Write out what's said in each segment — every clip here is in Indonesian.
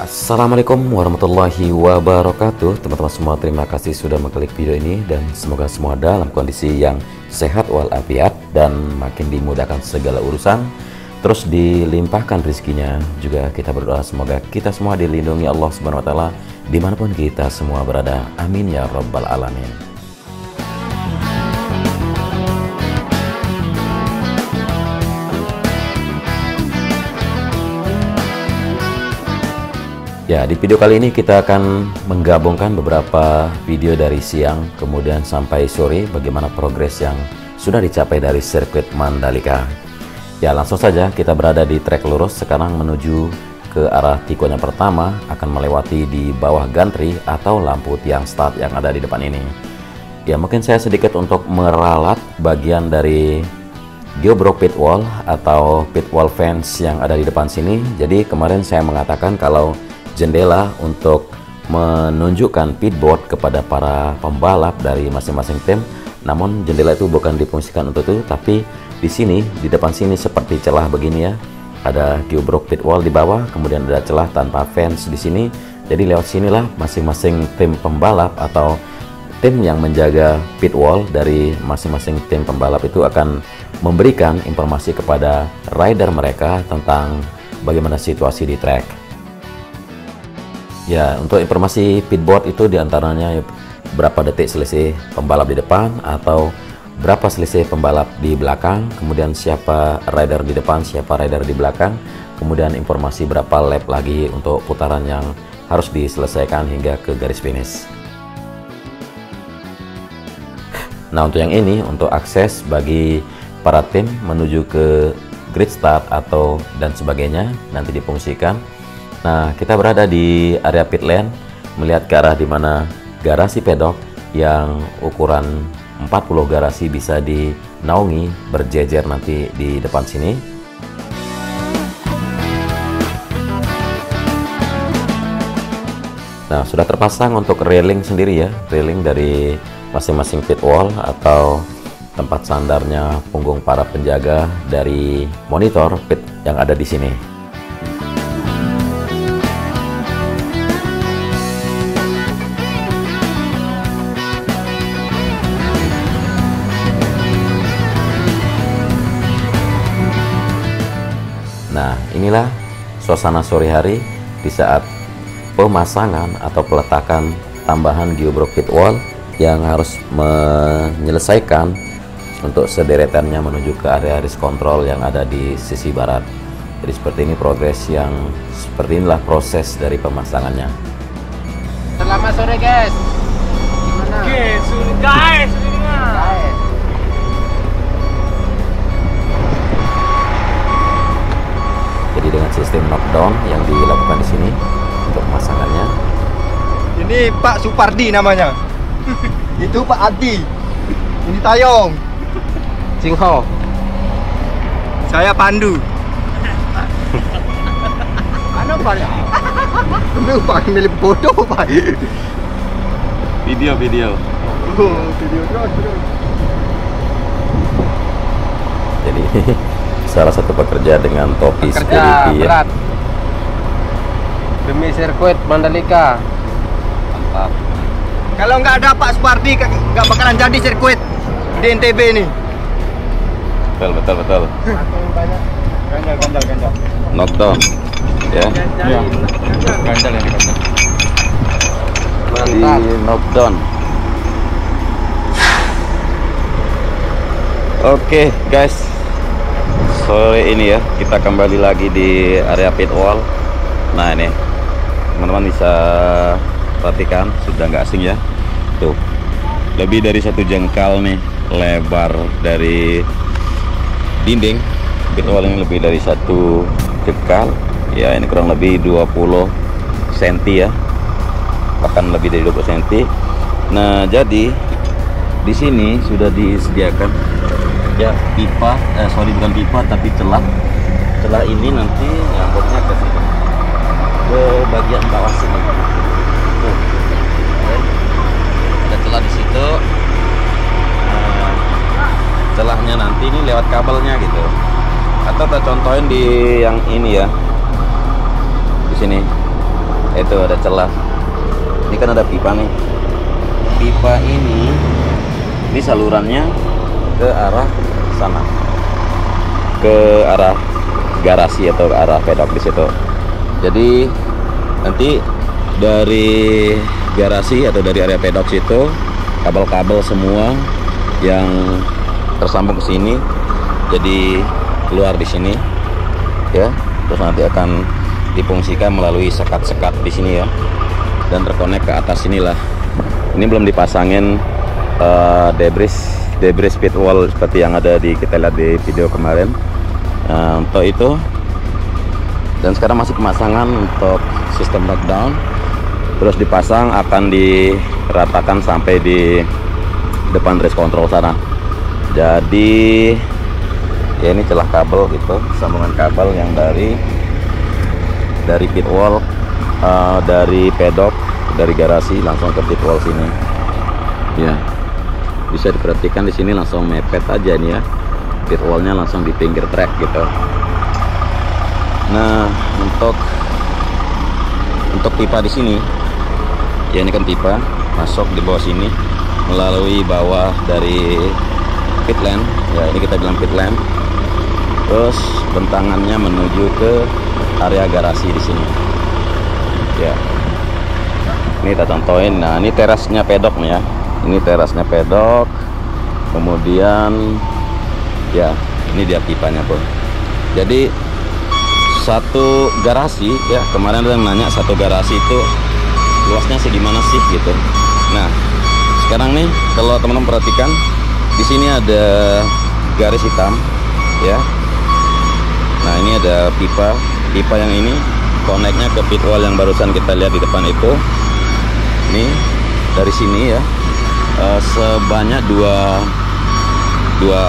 Assalamualaikum warahmatullahi wabarakatuh. Teman-teman semua, terima kasih sudah mengklik video ini dan semoga semua dalam kondisi yang sehat walafiat dan makin dimudahkan segala urusan, terus dilimpahkan rezekinya. Juga kita berdoa semoga kita semua dilindungi Allah Subhanahu wa taala dimanapun kita semua berada. Amin ya rabbal alamin. Ya, di video kali ini kita akan menggabungkan beberapa video dari siang kemudian sampai sore, bagaimana progres yang sudah dicapai dari sirkuit Mandalika. Ya, langsung saja kita berada di trek lurus sekarang menuju ke arah tikungan yang pertama, akan melewati di bawah gantry atau lampu tiang start yang ada di depan ini. Ya, mungkin saya sedikit untuk meralat bagian dari geobrok pit wall atau pit wall fence yang ada di depan sini. Jadi kemarin saya mengatakan kalau jendela untuk menunjukkan pitboard kepada para pembalap dari masing-masing tim, namun jendela itu bukan difungsikan untuk itu, tapi di sini di depan sini seperti celah begini ya, ada geobrok pit wall di bawah, kemudian ada celah tanpa fence di sini. Jadi lewat sinilah masing-masing tim pembalap atau tim yang menjaga pit wall dari masing-masing tim pembalap itu akan memberikan informasi kepada rider mereka tentang bagaimana situasi di track. Ya, untuk informasi pitboard itu diantaranya berapa detik selisih pembalap di depan atau berapa selisih pembalap di belakang, kemudian siapa rider di depan, siapa rider di belakang, kemudian informasi berapa lap lagi untuk putaran yang harus diselesaikan hingga ke garis finish. Nah, untuk yang ini, untuk akses bagi para tim menuju ke grid start atau dan sebagainya nanti difungsikan. Nah, kita berada di area pit lane, melihat ke arah di mana garasi pedok yang ukuran 40 garasi bisa dinaungi berjejer nanti di depan sini. Nah, sudah terpasang untuk railing sendiri ya, railing dari masing-masing pit wall atau tempat sandarnya punggung para penjaga dari monitor pit yang ada di sini. Nah, inilah suasana sore hari di saat pemasangan atau peletakan tambahan geobrok pit wall yang harus menyelesaikan untuk sederetannya menuju ke area race control yang ada di sisi barat. Jadi seperti ini progres yang seperti inilah proses dari pemasangannya. Selamat sore guys. Gimana? Guys. Jadi dengan sistem knockdown yang dilakukan di sini untuk pemasangannya. Ini Pak Supardi namanya. Itu Pak Adi. Ini Tayong. Singho. Saya Pandu. Mana Pak? Ini Pak milik bodoh Pak. Video. Oh, video terus. Jadi salah satu pekerja dengan topi security ya. Berat demi sirkuit Mandalika. Mantap. Kalau nggak ada Pak Supardi nggak bakalan jadi sirkuit di NTB ini. Betul. Ganjal. Knockdown ya. Iya. Ganjal ini ganjal. Di knockdown. Oke, guys. Sore ini ya kita kembali lagi di area pit wall. Nah, ini teman-teman bisa perhatikan sudah nggak asing ya, tuh lebih dari 1 jengkal nih lebar dari dinding pit wall ini, lebih dari 1 jengkal ya, ini kurang lebih 20 cm ya, bahkan lebih dari 20 cm. Nah, jadi di sini sudah disediakan ya pipa, bukan pipa tapi celah ini nanti nyambungnya ke sini, ke bagian bawah sini. Tuh, ada celah di situ. Nah, celahnya nanti ini lewat kabelnya gitu, atau kita contohin di yang ini ya, di sini Itu ada celah. Ini kan ada pipa nih. Pipa ini salurannya ke arah sana, ke arah garasi atau ke arah pedok di situ. Jadi nanti dari garasi atau dari area pedok situ, kabel-kabel semua yang tersambung ke sini jadi keluar di sini ya, terus nanti akan difungsikan melalui sekat-sekat di sini ya, dan terkonek ke atas inilah. Ini belum dipasangin debris pit wall seperti yang ada kita lihat di video kemarin. Untuk itu, dan sekarang masih pemasangan untuk sistem lockdown, terus dipasang akan diratakan sampai di depan race control sana. Jadi ya ini celah kabel gitu, sambungan kabel yang dari pit wall, dari pedok, dari garasi langsung ke pit wall sini ya. Bisa diperhatikan di sini langsung mepet aja nih ya, pit wallnya langsung di pinggir track gitu. Nah, untuk pipa di sini ya, ini kan pipa masuk di bawah sini melalui bawah dari pit lane ya, ini kita bilang pit lane, terus bentangannya menuju ke area garasi di sini ya. Ini kita contohin. Nah, ini terasnya pedok nih ya, ini terasnya pedok, kemudian ya ini dia pipanya bro. Jadi satu garasi ya, kemarin ada yang nanya satu garasi itu luasnya segimana sih gitu. Nah sekarang nih kalau teman-teman perhatikan di sini ada garis hitam ya. Nah ini ada pipa yang ini koneknya ke pit wall yang barusan kita lihat di depan itu. Ini dari sini ya, sebanyak dua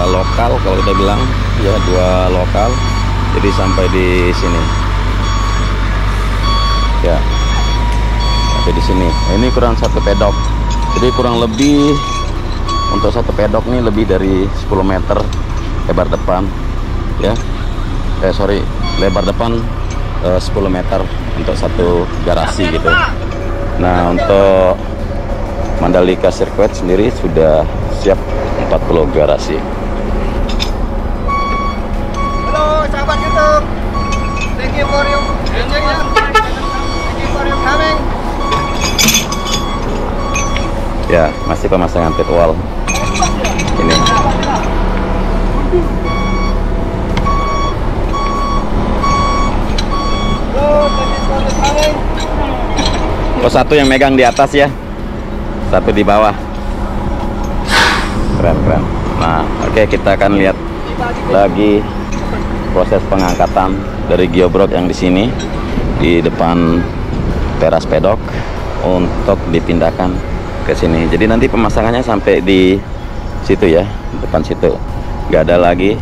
lokal kalau kita bilang ya, 2 lokal. Jadi sampai di sini ya, sampai di sini. Ini kurang 1 pedok, jadi kurang lebih untuk 1 pedok nih lebih dari 10 meter lebar depan ya. Lebar depan 10 meter untuk 1 garasi gitu. Nah untuk Mandalika Circuit sendiri sudah siap 40 garasi. Halo sahabat YouTube, thank you for your coming. Ya, masih pemasangan pit wall ini. Oh, 1 yang megang di atas ya, 1 di bawah. Keren. Nah, oke, kita akan lihat lagi proses pengangkatan dari geobrok yang di sini di depan teras pedok untuk dipindahkan ke sini. Jadi nanti pemasangannya sampai di situ ya, depan situ. Nggak ada lagi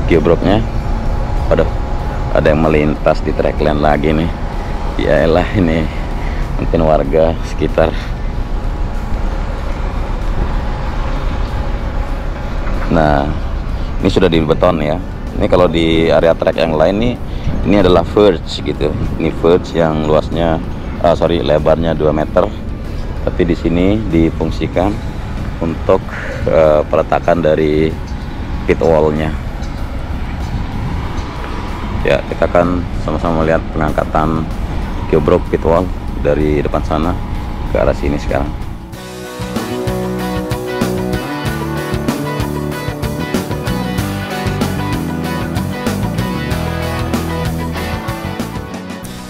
geobroknya. Waduh, ada yang melintas di track lane lagi nih. Yaelah, ini mungkin warga sekitar. Nah, ini sudah dibeton ya. Ini kalau di area track yang lain nih, ini adalah verge gitu. Ini verge yang luasnya, lebarnya 2 meter. Tapi di sini difungsikan untuk peletakan dari pit wall-nya. Ya, kita akan sama-sama melihat pengangkatan geobrok pit wall dari depan sana ke arah sini sekarang.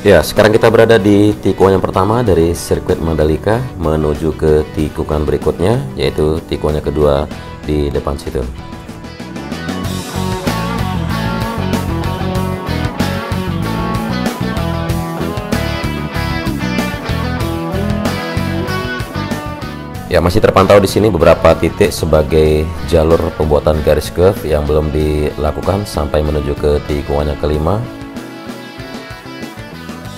Ya, sekarang kita berada di tikungan yang pertama dari sirkuit Mandalika menuju ke tikungan berikutnya, yaitu tikungan yang kedua di depan situ. Ya, masih terpantau di sini beberapa titik sebagai jalur pembuatan garis curve yang belum dilakukan sampai menuju ke tikungan yang kelima.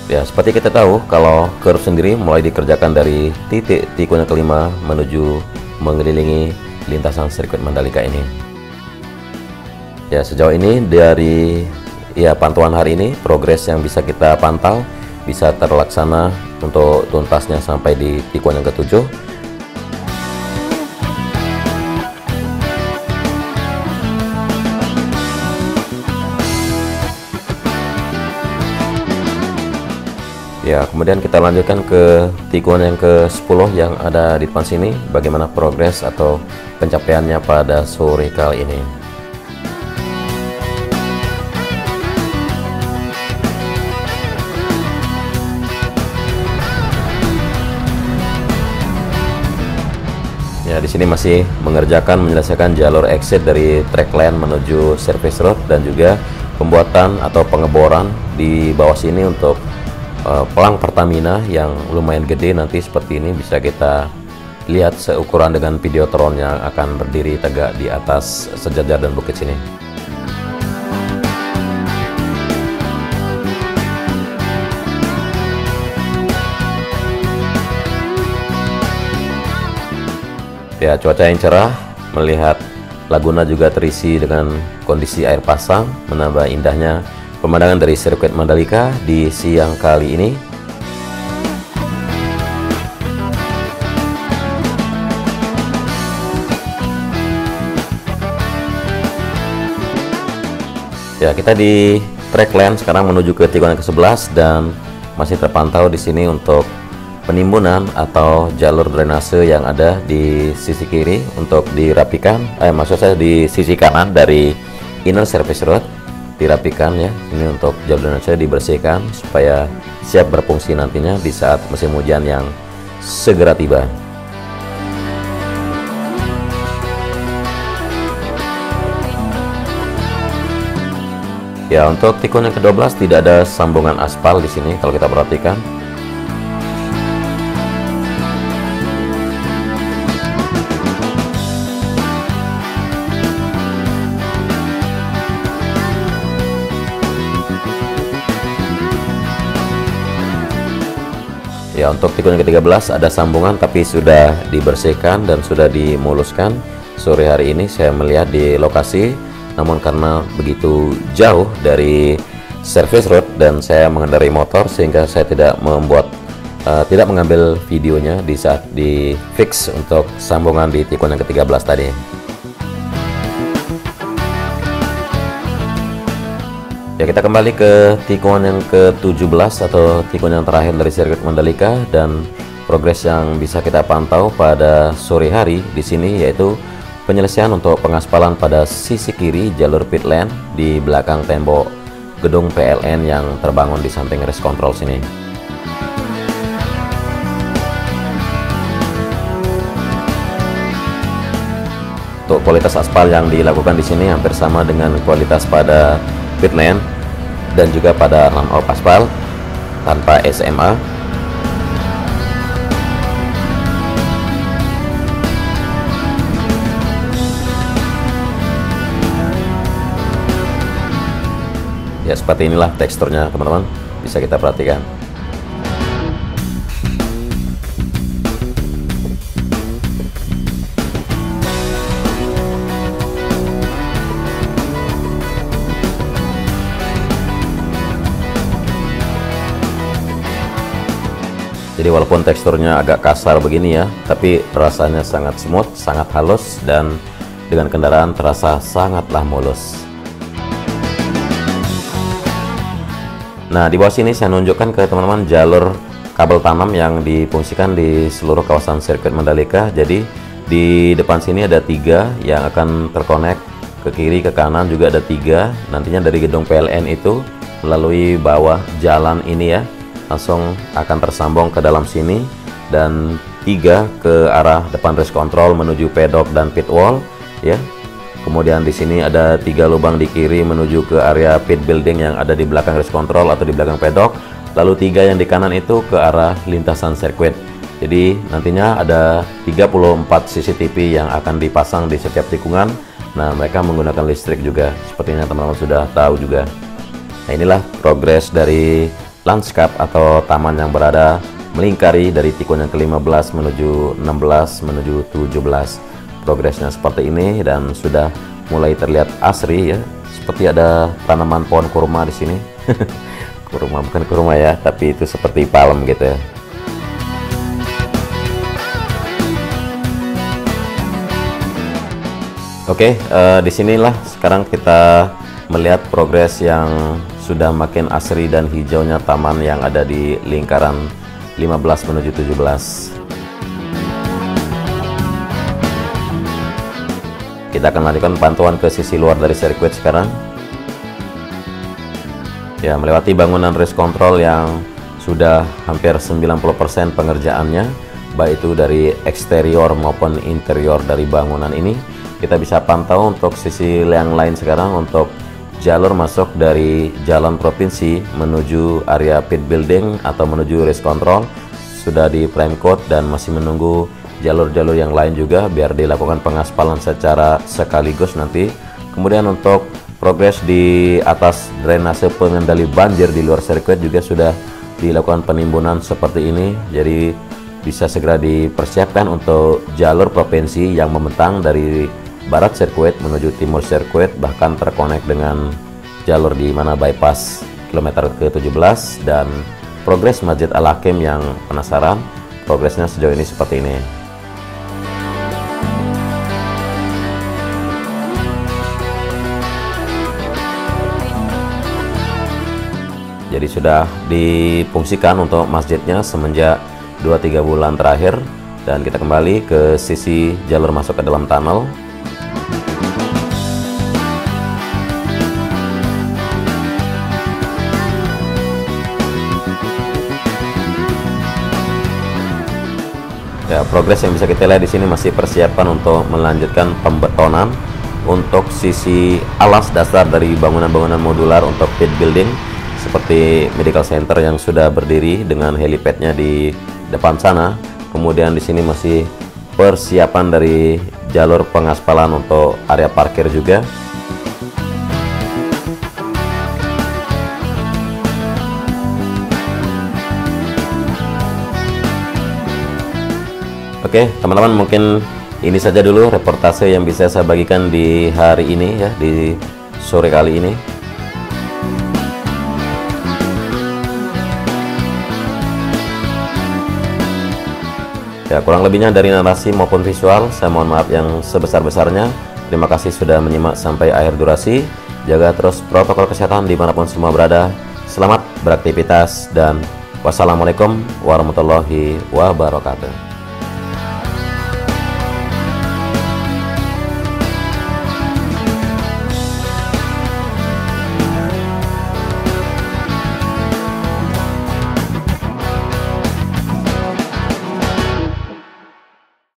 Ya, seperti kita tahu kalau curve sendiri mulai dikerjakan dari titik tikungan yang kelima menuju mengelilingi lintasan sirkuit Mandalika ini. Ya, sejauh ini dari pantauan hari ini, progres yang bisa kita pantau bisa terlaksana untuk tuntasnya sampai di tikungan yang ke-7. Ya, kemudian kita lanjutkan ke tikungan yang ke-10 yang ada di depan sini, bagaimana progres atau pencapaiannya pada sore kali ini. Ya, di sini masih menyelesaikan jalur exit dari track lane menuju service road dan juga pembuatan atau pengeboran di bawah sini untuk pelang Pertamina yang lumayan gede. Nanti seperti ini bisa kita lihat seukuran dengan Videotron yang akan berdiri tegak di atas sejajar dan bukit sini. Ya, cuaca yang cerah, melihat Laguna juga terisi dengan kondisi air pasang, menambah indahnya pemandangan dari sirkuit Mandalika di siang kali ini. Ya, kita di track lane sekarang menuju ke tikungan ke-11 dan masih terpantau di sini untuk penimbunan atau jalur drainase yang ada di sisi kiri untuk dirapikan, maksud saya di sisi kanan dari inner service road dirapikan ya. Ini untuk jalur drainase dibersihkan supaya siap berfungsi nantinya di saat musim hujan yang segera tiba. Ya, untuk tikungan yang ke-12 tidak ada sambungan aspal di sini kalau kita perhatikan. Ya, untuk tikungan ke-13 ada sambungan tapi sudah dibersihkan dan sudah dimuluskan. Sore hari ini saya melihat di lokasi, namun karena begitu jauh dari service road dan saya mengendarai motor sehingga saya tidak mengambil videonya di saat di fix untuk sambungan di tikungan yang ke-13 tadi. Ya, kita kembali ke tikungan yang ke-17 atau tikungan yang terakhir dari sirkuit Mandalika, dan progres yang bisa kita pantau pada sore hari di sini yaitu penyelesaian untuk pengaspalan pada sisi kiri jalur pit lane di belakang tembok gedung PLN yang terbangun di samping race control sini. Untuk kualitas aspal yang dilakukan di sini hampir sama dengan kualitas pada pit lane dan juga pada run-off aspal tanpa SMA. Ya, seperti inilah teksturnya teman-teman, bisa kita perhatikan. Jadi walaupun teksturnya agak kasar begini ya, tapi rasanya sangat smooth, sangat halus, dan dengan kendaraan terasa sangatlah mulus. Nah, di bawah sini saya nunjukkan ke teman-teman jalur kabel tanam yang difungsikan di seluruh kawasan sirkuit Mandalika. Jadi di depan sini ada 3 yang akan terkonek, ke kiri ke kanan juga ada 3. Nantinya dari gedung PLN itu melalui bawah jalan ini ya, langsung akan tersambung ke dalam sini, dan 3 ke arah depan race control menuju pedok dan pit wall ya. Kemudian di sini ada 3 lubang di kiri menuju ke area pit building yang ada di belakang race control atau di belakang pedok. Lalu 3 yang di kanan itu ke arah lintasan sirkuit. Jadi nantinya ada 34 CCTV yang akan dipasang di setiap tikungan. Nah, mereka menggunakan listrik juga, sepertinya teman-teman sudah tahu juga. Nah, inilah progres dari landscape atau taman yang berada melingkari dari tikungan yang ke-15 menuju 16 menuju 17. Progresnya seperti ini dan sudah mulai terlihat asri ya, seperti ada tanaman pohon kurma di sini. kurma, bukan kurma ya, tapi itu seperti palem gitu ya. Oke, disinilah sekarang kita melihat progres yang sudah makin asri dan hijaunya taman yang ada di lingkaran 15 menuju 17. Kita akan lanjutkan pantauan ke sisi luar dari sirkuit sekarang. Ya, melewati bangunan race control yang sudah hampir 90% pengerjaannya, baik itu dari eksterior maupun interior dari bangunan ini. Kita bisa pantau untuk sisi yang lain sekarang untuk jalur masuk dari jalan provinsi menuju area pit building atau menuju race control sudah di prime code dan masih menunggu jalur-jalur yang lain juga biar dilakukan pengaspalan secara sekaligus nanti. Kemudian untuk progres di atas drainase pengendali banjir di luar sirkuit juga sudah dilakukan penimbunan seperti ini, jadi bisa segera dipersiapkan untuk jalur provinsi yang membentang dari barat sirkuit menuju timur sirkuit, bahkan terkonek dengan jalur di mana bypass kilometer ke-17. Dan progres Masjid Al-Hakim yang penasaran, progresnya sejauh ini seperti ini. Jadi sudah difungsikan untuk masjidnya semenjak 2-3 bulan terakhir. Dan kita kembali ke sisi jalur masuk ke dalam tunnel. Ya, progres yang bisa kita lihat di sini masih persiapan untuk melanjutkan pembetonan untuk sisi alas dasar dari bangunan-bangunan modular untuk pit building seperti medical center yang sudah berdiri dengan helipadnya di depan sana. Kemudian di sini masih persiapan dari jalur pengaspalan untuk area parkir juga. Oke, teman-teman, mungkin ini saja dulu reportase yang bisa saya bagikan di hari ini ya, di sore kali ini. Ya, kurang lebihnya dari narasi maupun visual, saya mohon maaf yang sebesar-besarnya. Terima kasih sudah menyimak sampai akhir durasi. Jaga terus protokol kesehatan dimanapun semua berada. Selamat beraktivitas dan wassalamualaikum warahmatullahi wabarakatuh.